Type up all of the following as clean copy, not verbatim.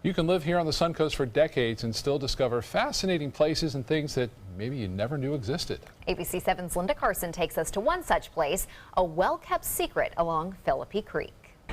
You can live here on the Suncoast for decades and still discover fascinating places and things that maybe you never knew existed. ABC 7's Linda Carson takes us to one such place, a well-kept secret along Philippi Creek.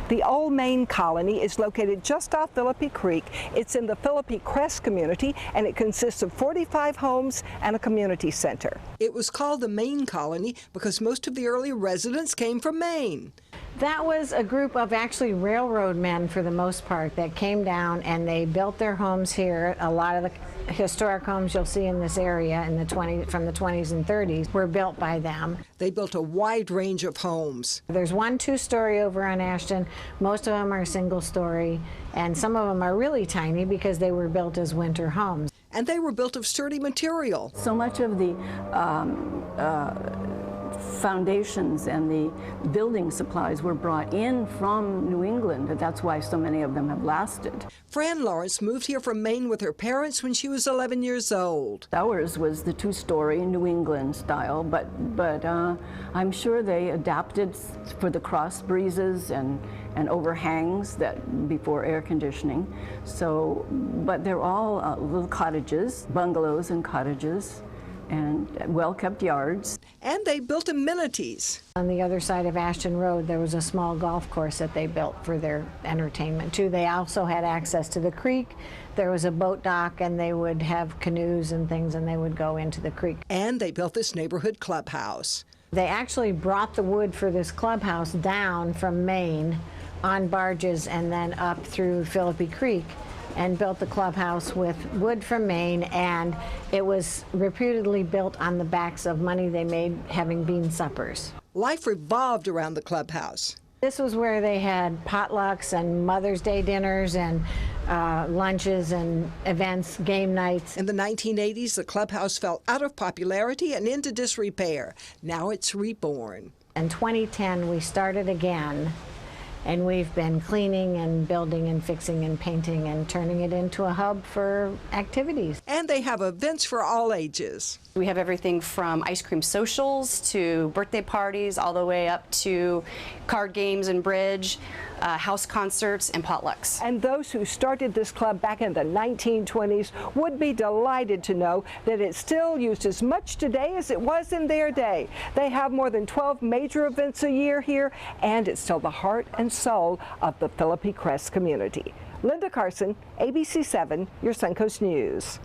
The Old Main Colony is located just off Philippi Creek. It's in the Philippi Crest community, and it consists of 45 homes and a community center. It was called the Main Colony because most of the early residents came from Maine. That was a group of actually railroad men for the most part that came down and they built their homes here. A lot of the historic homes you'll see in this area in from the 20s and 30s were built by them. They built a wide range of homes. There's one two-story over on Ashton. Most of them are single-story, and some of them are really tiny because they were built as winter homes. And they were built of sturdy material. So much of the foundations and the building supplies were brought in from New England, and that's why so many of them have lasted. Fran Lawrence moved here from Maine with her parents when she was 11 years old. Ours was the two-story New England style, but I'm sure they adapted for the cross breezes and overhangs that before air conditioning. So, but they're all little cottages, bungalows and cottages, and well-kept yards. And they built amenities. On the other side of Ashton Road, there was a small golf course that they built for their entertainment too. They also had access to the creek. There was a boat dock, and they would have canoes and things, and they would go into the creek. And they built this neighborhood clubhouse. They actually brought the wood for this clubhouse down from Maine on barges and then up through Philippi Creek, and built the clubhouse with wood from Maine, and it was reputedly built on the backs of money they made having bean suppers. Life revolved around the clubhouse. This was where they had potlucks and Mother's Day dinners and lunches and events, game nights. In the 1980s, the clubhouse fell out of popularity and into disrepair. Now it's reborn. In 2010, we started again. And we've been cleaning and building and fixing and painting and turning it into a hub for activities. And they have events for all ages. We have everything from ice cream socials to birthday parties, all the way up to card games and bridge, house concerts and potlucks. And those who started this club back in the 1920s would be delighted to know that it's still used as much today as it was in their day. They have more than 12 major events a year here, and it's still the heart and soul of the Philippi Crest community. Linda Carson, ABC 7, your Suncoast News.